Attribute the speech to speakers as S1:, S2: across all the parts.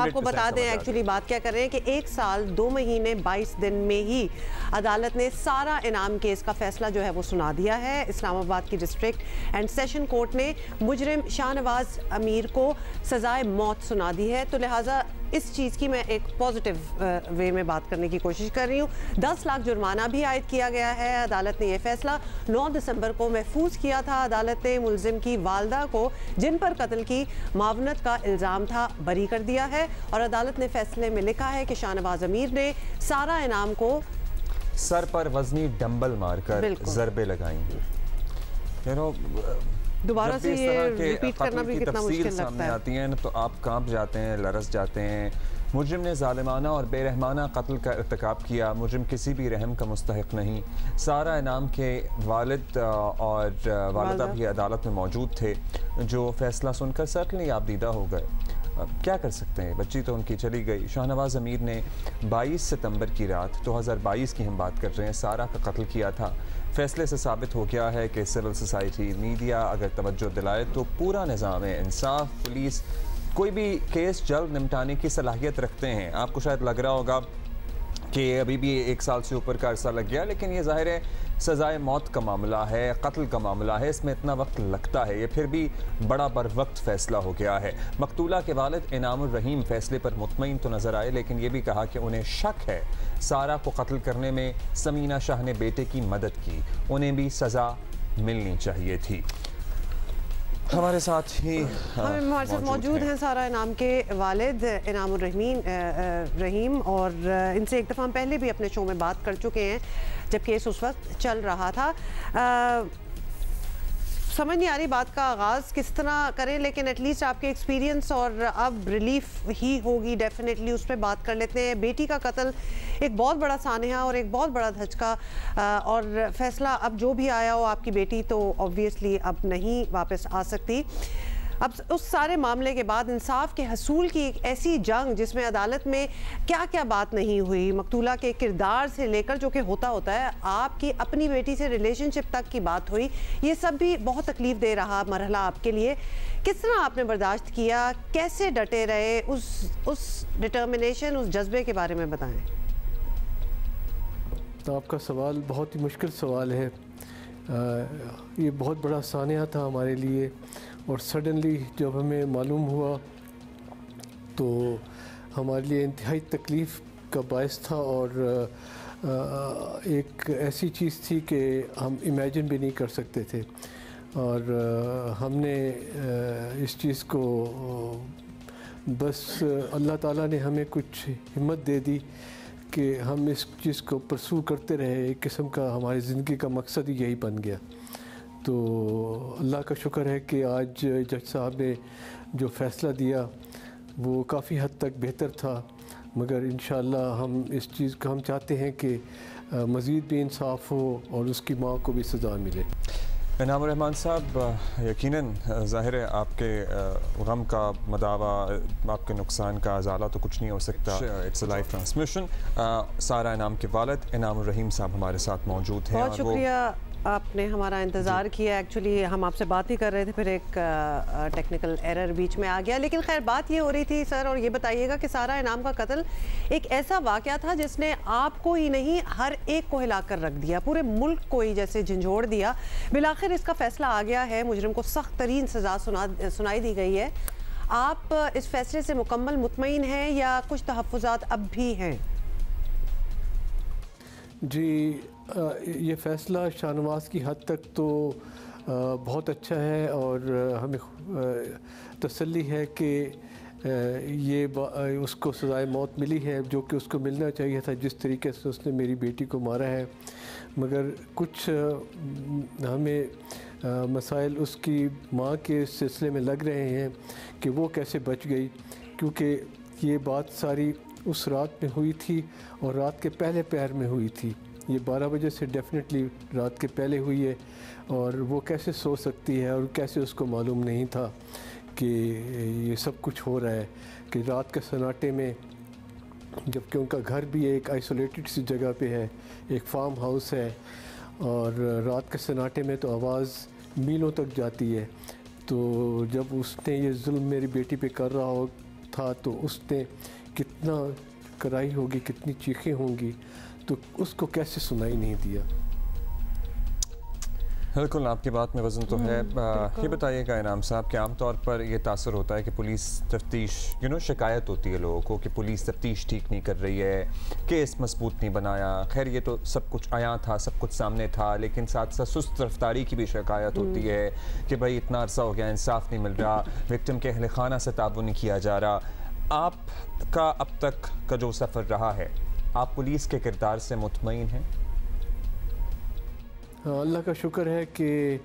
S1: आपको बता दें एक्चुअली बात क्या कर रहे हैं कि 1 साल 2 महीने 22 दिन में ही अदालत ने सारा इनाम केस का फैसला जो है वो सुना दिया है। इस्लामाबाद की डिस्ट्रिक्ट एंड सेशन कोर्ट ने मुजरिम शाहनवाज अमीर को सजाए मौत सुना दी है। तो लिहाजा इस चीज़ की मैं एक पॉजिटिव वे में बात करने की कोशिश कर रही हूँ। 10 लाख जुर्माना भी आयद किया गया है। अदालत ने यह फैसला 9 दिसंबर को महफूज किया था। अदालत ने मुलजिम की वालदा को, जिन पर कत्ल की मावनत का इल्ज़ाम था, बरी कर दिया है और अदालत ने फैसले में लिखा है कि शाहनवाज अमीर ने सारा इनाम को
S2: सर पर वजनी डंबल मारकर ज़रबे लगाएंगे।
S1: दोबारा से ये रिपीट करना भी कितना मुश्किल लगता है।
S2: आती हैं तो आप कांप जाते हैं, लरस जाते हैं। मुजरिम ने ज़ालिमाना और बेरहमाना कत्ल का इर्तिकाब किया। मुजरिम किसी भी रहम का मुस्तहिक नहीं। सारा इनाम के वालिद और वालिदा भी अदालत में मौजूद थे, जो फैसला सुनकर सर्टनली आप दीदा हो गए। क्या कर सकते हैं, बच्ची तो उनकी चली गई। शाहनवाज अमीर ने 22 सितंबर की रात 2022 की हम बात कर रहे हैं, सारा का कत्ल किया था। फैसले से साबित हो गया है कि सिविल सोसाइटी, मीडिया अगर तवज्जो दिलाए तो पूरा निज़ाम इंसाफ, पुलिस कोई भी केस जल्द निपटाने की सलाहियत रखते हैं। आपको शायद लग रहा होगा कि अभी भी 1 साल से ऊपर का अरसा लग गया, लेकिन ये ज़ाहिर है सज़ाए मौत का मामला है, कत्ल का मामला है, इसमें इतना वक्त लगता है। ये फिर भी बड़ा बर वक्त फ़ैसला हो गया है। मकतूला के वालिद इनामुर रहीम फ़ैसले पर मुतमईन तो नज़र आए, लेकिन ये भी कहा कि उन्हें शक है सारा को कत्ल करने में समीना शाह ने बेटे की मदद की, उन्हें भी सज़ा मिलनी चाहिए थी। हमारे साथ ही
S1: हमारे साथ मौजूद हैं सारा इनाम के वालिद इनामुर रहीम, और इनसे एक दफ़ा हम पहले भी अपने शो में बात कर चुके हैं जब केस उस वक्त चल रहा था। समझ नहीं आ रही बात का आगाज़ किस तरह करें, लेकिन एटलीस्ट आपके एक्सपीरियंस और अब रिलीफ ही होगी डेफिनेटली, उस पर बात कर लेते हैं। बेटी का कत्ल एक बहुत बड़ा सानहा और एक बहुत बड़ा धचका, और फैसला अब जो भी आया हो, आपकी बेटी तो ऑब्वियसली अब नहीं वापस आ सकती। अब उस सारे मामले के बाद इंसाफ के हसूल की एक ऐसी जंग जिसमें अदालत में क्या क्या बात नहीं हुई, मकतूला के किरदार से लेकर जो कि होता है आपकी अपनी बेटी से रिलेशनशिप तक की बात हुई, ये सब भी बहुत तकलीफ दे रहा मरहला आपके लिए। किस तरह आपने बर्दाश्त किया, कैसे डटे रहे, उस डिटर्मिनेशन, उस जज्बे के बारे में बताएं।
S3: तो आपका सवाल बहुत ही मुश्किल सवाल है। ये बहुत बड़ा सानिया था हमारे लिए, और सडनली जब हमें मालूम हुआ तो हमारे लिए इंतहाई तकलीफ़ का बायस था, और एक ऐसी चीज़ थी कि हम इमेजिन भी नहीं कर सकते थे। और हमने इस चीज़ को बस अल्लाह ताला ने हमें कुछ हिम्मत दे दी कि हम इस चीज़ को परसू करते रहे। एक किस्म का हमारी ज़िंदगी का मकसद ही यही बन गया। तो अल्लाह का शुक्र है कि आज जज साहब ने जो फ़ैसला दिया वो काफ़ी हद तक बेहतर था, मगर इंशाअल्लाह हम इस चीज़ को हम चाहते हैं कि मज़ीद भी इंसाफ हो और उसकी माँ को भी सज़ा मिले।
S2: इनामुर रहमान साहब, यकीनन ज़ाहिर है आपके गम का मदावा, आपके नुकसान का अजाला तो कुछ नहीं हो सकता, इट्स अ लाइफ ट्रांसमिशन। सारा इनाम के वालिद इनामुर रहीम साहब हमारे साथ मौजूद हैं।
S1: बहुत शुक्रिया, आपने हमारा इंतज़ार किया। एक्चुअली हम आपसे बात ही कर रहे थे, फिर एक टेक्निकल एरर बीच में आ गया, लेकिन खैर बात ये हो रही थी सर, और ये बताइएगा कि सारा इनाम का कत्ल एक ऐसा वाक़या था जिसने आपको ही नहीं हर एक को हिलाकर रख दिया, पूरे मुल्क को ही जैसे झंझोड़ दिया। बिलाखिर इसका फैसला आ गया है, मुजरिम को सख्त तरीन सज़ा सुनाई दी गई है। आप इस फैसले से मुकम्मल मुतमईन हैं या कुछ तहफ़्फ़ुज़ात अब भी हैं?
S3: जी, ये फ़ैसला शाहनवाज की हद तक तो बहुत अच्छा है, और हमें तसल्ली है कि ये उसको सज़ाए मौत मिली है, जो कि उसको मिलना चाहिए था, जिस तरीके से उसने मेरी बेटी को मारा है। मगर कुछ हमें मसाइल उसकी माँ के सिलसिले में लग रहे हैं कि वो कैसे बच गई, क्योंकि ये बात सारी उस रात में हुई थी और रात के पहले पहर में हुई थी। ये 12 बजे से डेफिनेटली रात के पहले हुई है, और वो कैसे सो सकती है, और कैसे उसको मालूम नहीं था कि ये सब कुछ हो रहा है, कि रात के सन्नाटे में, जबकि उनका घर भी एक आइसोलेटेड सी जगह पे है, एक फार्म हाउस है, और रात के सन्नाटे में तो आवाज़ मीलों तक जाती है। तो जब उसने ये जुल्म मेरी बेटी पे कर रहा हो था तो उसने कितना कराई होगी, कितनी चीखें होंगी, तो उसको कैसे सुनाई नहीं दिया।
S2: बिल्कुल आपकी बात में वज़न तो है। ये बताइएगा इनाम साहब कि आमतौर पर ये तासर होता है कि पुलिस तफ्तीश शिकायत होती है लोगों को कि पुलिस तफ्तीश ठीक नहीं कर रही है, केस मजबूत नहीं बनाया। खैर ये तो सब कुछ आया था, सब कुछ सामने था, लेकिन साथ साथ सुस्त रफ्तारी की भी शिकायत होती है कि भाई इतना अरसा हो गया, इंसाफ नहीं मिल रहा, विक्टिम के अहल खाना से ताउन नहीं किया जा रहा। आपका अब तक का जो सफ़र रहा है, आप पुलिस के किरदार से मुतमईन हैं?
S3: अल्लाह का शुक्र है कि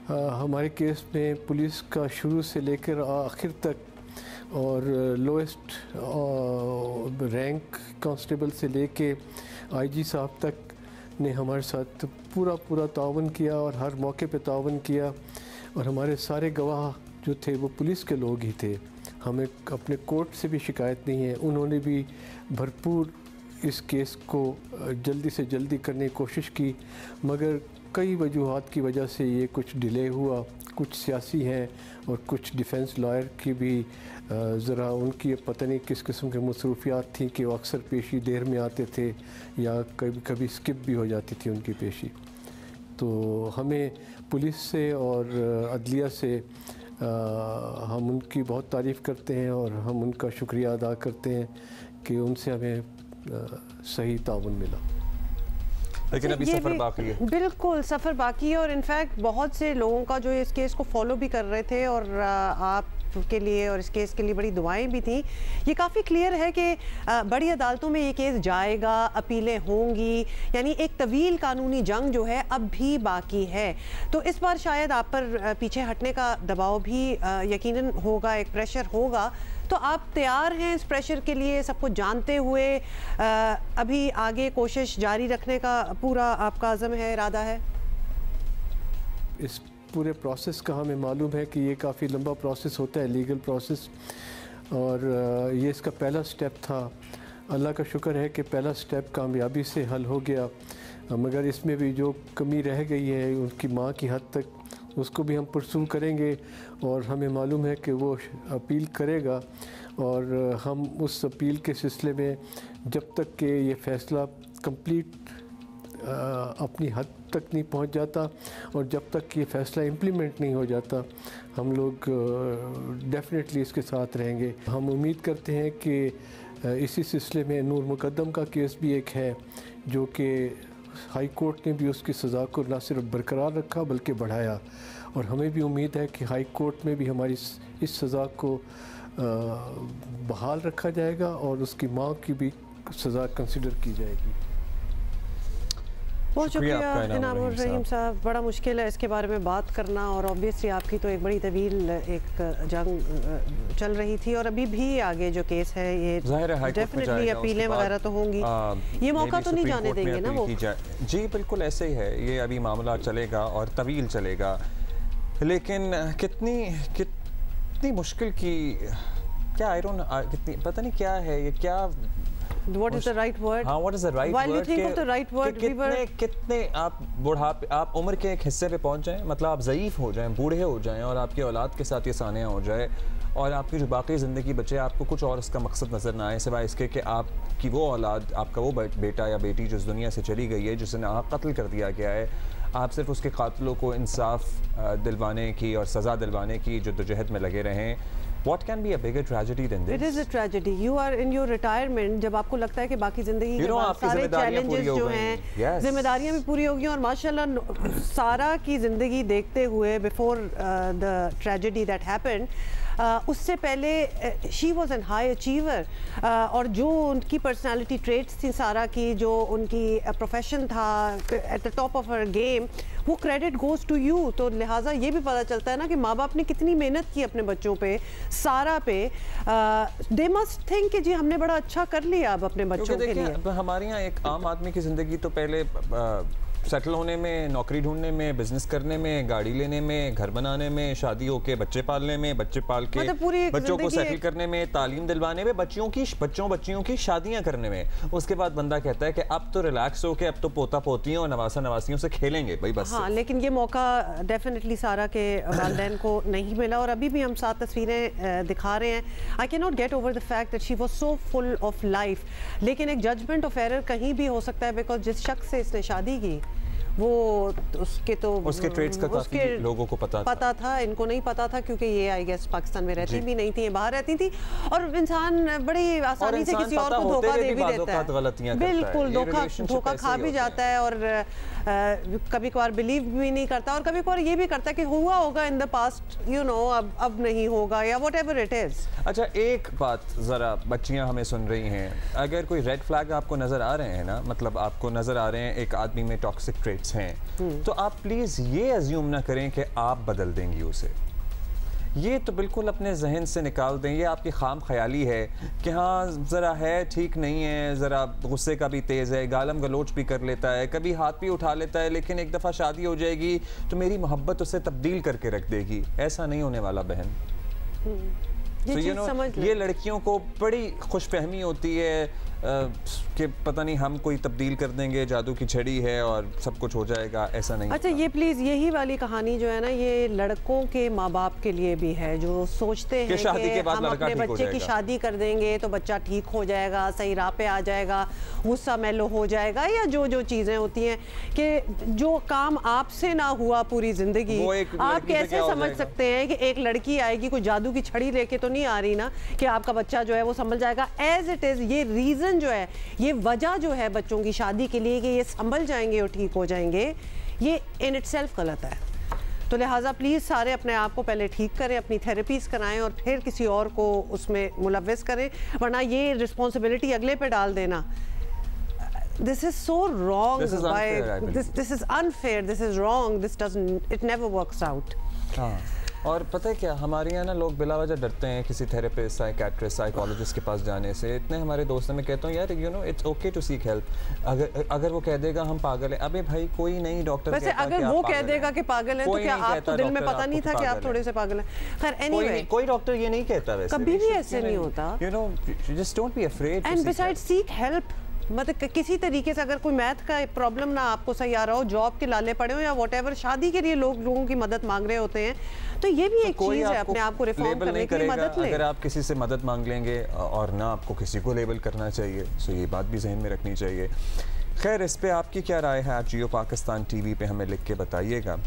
S3: हमारे केस में पुलिस का शुरू से लेकर आखिर तक और लोएस्ट रैंक कांस्टेबल से लेके आईजी साहब तक ने हमारे साथ पूरा ताउन किया और हर मौके पे ताउन किया। और हमारे सारे गवाह जो थे वो पुलिस के लोग ही थे। हमें अपने कोर्ट से भी शिकायत नहीं है, उन्होंने भी भरपूर इस केस को जल्दी से जल्दी करने की कोशिश की, मगर कई वजूहात की वजह से ये कुछ डिले हुआ। कुछ सियासी हैं और कुछ डिफेंस लॉयर की भी ज़रा उनकी पता नहीं किस किस्म की मसरूफियात थी कि वो अक्सर पेशी देर में आते थे या कभी कभी स्किप भी हो जाती थी उनकी पेशी। तो हमें पुलिस से और अदलिया से हम उनकी बहुत तारीफ़ करते हैं और हम उनका शुक्रिया अदा करते हैं कि उनसे हमें सही ताउन मिला।
S2: लेकिन अभी सफ़र बाकी है।
S1: बिल्कुल सफ़र बाकी है और इनफैक्ट बहुत से लोगों का जो इस केस को फॉलो भी कर रहे थे और आप के लिए और इस केस के लिए बड़ी दुआएं भी थी। ये काफ़ी क्लियर है कि बड़ी अदालतों में ये केस जाएगा, अपीलें होंगी, यानी एक तवील कानूनी जंग जो है अब भी बाकी है। तो इस बार शायद आप पर पीछे हटने का दबाव भी यकीनन होगा, एक प्रेशर होगा। तो आप तैयार हैं इस प्रेशर के लिए, सब कुछ जानते हुए अभी आगे कोशिश जारी रखने का पूरा आपका अज़म है, इरादा है?
S3: इस पूरे प्रोसेस का हमें मालूम है कि ये काफ़ी लंबा प्रोसेस होता है, लीगल प्रोसेस, और ये इसका पहला स्टेप था। अल्लाह का शुक्र है कि पहला स्टेप कामयाबी से हल हो गया, मगर इसमें भी जो कमी रह गई है उनकी माँ की हद तक, उसको भी हम परसू करेंगे और हमें मालूम है कि वो अपील करेगा और हम उस अपील के सिलसिले में जब तक कि ये फ़ैसला कंप्लीट अपनी हद तक नहीं पहुंच जाता और जब तक ये फ़ैसला इम्प्लीमेंट नहीं हो जाता, हम लोग डेफिनेटली इसके साथ रहेंगे। हम उम्मीद करते हैं कि इसी सिलसिले में नूर मुकद्दम का केस भी एक है जो कि हाई कोर्ट ने भी उसकी सज़ा को न सिर्फ बरकरार रखा बल्कि बढ़ाया, और हमें भी उम्मीद है कि हाई कोर्ट में भी हमारी इस सज़ा को बहाल रखा जाएगा और उसकी माँ की भी सज़ा कंसिडर की जाएगी।
S1: बहुत शुक्रिया इनामुर रहीम साहब। बड़ा मुश्किल है इसके बारे में बात करना और ऑब्वियसली आपकी तो एक बड़ी तवील एक जंग चल रही थी और अभी भी आगे जो केस है ये डेफिनेटली अपीलें वगैरह तो होंगी, ये मौका तो नहीं जाने देंगे ना वो।
S2: जी बिल्कुल ऐसे ही है, ये अभी मामला चलेगा और तवील चलेगा, लेकिन कितनी मुश्किल की क्या आई डोंट कितनी पता नहीं क्या है ये, क्या
S1: What is the right word?
S2: हाँ, what is the right
S1: While
S2: word?
S1: you think of the right word,
S2: कितने आप बुढ़ापे, आप उम्र के एक हिस्से पे पहुंच जाएं, मतलब आप ज़ईफ़ हो जाएं, बूढ़े हो जाएं और आपकी औलाद के साथ ये सानिया हो जाए और आपकी जो बाकी ज़िंदगी बचे आपको कुछ और इसका मकसद नज़र ना आए सिवाय इसके कि आपकी वो औलाद, आपका वो बेटा या बेटी जो इस दुनिया से चली गई है, जिसे ना कत्ल कर दिया गया है, आप सिर्फ उसके कातिलों को इंसाफ दिलवाने की और सज़ा दिलवाने की जद्दोजहद में लगे रहें। What can be a bigger tragedy than this?
S1: It is a tragedy. You are in your retirement, जब आपको लगता है कि बाकी ज़िंदगी के बाद सारे चैलेंजेस जो हैं, जिम्मेदारियां भी पूरी होगी और माशाल्लाह सारा की ज़िंदगी देखते हुए before the tragedy that happened, उससे पहले she was an high achiever और जो उनकी पर्सनालिटी ट्रेट्स थी सारा की, जो उनकी प्रोफेशन था at the top of her game, वो क्रेडिट गोज़ टू यू। तो लिहाजा ये भी पता चलता है ना कि माँ बाप ने कितनी मेहनत की अपने बच्चों पे, सारा पे। दे मस्ट थिंक कि जी हमने बड़ा अच्छा कर लिया अब अपने बच्चों के लिए।
S2: हमारे यहाँ एक आम आदमी की ज़िंदगी तो पहले सेटल होने में, नौकरी ढूंढने में, बिजनेस करने में, गाड़ी लेने में, घर बनाने में, शादी होके बच्चे पालने में, बच्चे पाल के
S1: मतलब
S2: बच्चों को सेटल करने में, तालीम दिलवाने में, बच्चियों की शादियां करने में। उसके बाद बंदा कहता है कि अब तो रिलैक्स होके अब तो पोता पोतियों और नवासा नवासियों से खेलेंगे भाई बस।
S1: हाँ, लेकिन ये मौका डेफिनेटली सारा के वालिदैन को नहीं मिला और अभी भी हम साथ तस्वीरें दिखा रहे हैं। I can not get over the fact that she was so full of life, लेकिन एक जजमेंट ऑफ एरर कहीं भी हो सकता है, बिकॉज जिस शख्स से इसने शादी की वो उसके
S2: ट्रेड्स का काफी लोगों को पता
S1: था, इनको नहीं पता था, क्योंकि ये आई गेस पाकिस्तान में रहती भी नहीं थी, ये बाहर रहती थी। और इंसान बड़ी आसानी से किसी और को धोखा दे भी देता है, बिल्कुल धोखा खा भी जाता है और कभी कभार बिलीव भी नहीं करता और कभी कभार ये भी करता है कि हुआ होगा in the past, you know, अब नहीं होगा या व्हाटएवर इट इज।
S2: अच्छा, एक बात जरा बच्चियां हमें सुन रही हैं, अगर कोई रेड फ्लैग आपको नजर आ रहे हैं ना, मतलब आपको नजर आ रहे हैं एक आदमी में टॉक्सिक ट्रेट्स हैं, तो आप प्लीज ये अज्यूम ना करें कि आप बदल देंगी उसे। ये तो बिल्कुल अपने जहन से निकाल दें, ये आपकी खाम ख्याली है कि हाँ ज़रा है, ठीक नहीं है, ज़रा गुस्से का भी तेज़ है, गालम गलोच भी कर लेता है, कभी हाथ भी उठा लेता है, लेकिन एक दफ़ा शादी हो जाएगी तो मेरी मोहब्बत उसे तब्दील करके रख देगी। ऐसा नहीं होने वाला बहन। ये लड़कियों को बड़ी खुशफहमी होती है कि पता नहीं हम कोई तब्दील कर देंगे, जादू की छड़ी है और सब कुछ हो जाएगा, ऐसा नहीं।
S1: अच्छा, ये प्लीज़ यही वाली कहानी जो है ना, ये लड़कों के माँ बाप के लिए भी है जो सोचते हैं कि हम अपने बच्चे की शादी कर देंगे तो बच्चा ठीक हो जाएगा, सही राह पे आ जाएगा, गुस्सा मैलो हो जाएगा, या जो चीज़ें होती हैं कि जो काम आपसे ना हुआ पूरी ज़िंदगी, आप कैसे समझ सकते हैं कि एक लड़की आएगी कोई जादू की छड़ी लेके तो नहीं आ रही ना कि आपका बच्चा जो है वो संभल जाएगा। एज इट इज़ ये रीज़न जो है, ये वजह जो है बच्चों की शादी के लिए कि ये संभल जाएंगे और ठीक हो जाएंगे, ये इन इटसेल्फ गलत है। तो लिहाजा प्लीज़ सारे अपने आप को पहले ठीक करें, अपनी थेरेपीज कराएं और फिर किसी और को उसमें मुलव्वस करें, वरना ये रिस्पॉन्सिबिलिटी अगले पे डाल देना, this is so wrong, this is unfair, this is wrong, it never works out।
S2: और पता है क्या, हमारे यहाँ ना लोग बिला वजह डरते हैं किसी थेरेपिस्ट, साइकेट्रिस्ट, साइकोलॉजिस्ट के पास जाने से। इतने हमारे दोस्त, मैं कहता हूँ यार you know it's okay to seek help. अगर वो कह देगा हम पागल हैं, अबे भाई कोई नहीं डॉक्टर
S1: वैसे अगर वो कह देगा कि पागल हैं तो क्या आपको दिल में पता नहीं था कि आप थोड़े से पागल हैं? खैर एनीवे,
S2: कोई डॉक्टर ये नहीं कहता, वैसे
S1: कभी भी ऐसे नहीं होता।
S2: You know just don't be afraid
S1: and besides seek help. मतलब किसी तरीके से अगर कोई मैथ का प्रॉब्लम ना आपको सही आ रहा हो, जॉब के लाले पड़े हो या व्हाटएवर, शादी के लिए लोगों की मदद मांग रहे होते हैं, तो ये भी एक चीज़ है, अपने आप को रिफॉर्म करने के लिए मदद लें।
S2: अगर आप किसी से मदद मांग लेंगे और ना आपको किसी को लेबल करना चाहिए, सो ये बात भी जहन में रखनी चाहिए। खैर, इस पे आपकी क्या राय है? आप जियो पाकिस्तान टीवी पे हमें लिख के बताइएगा।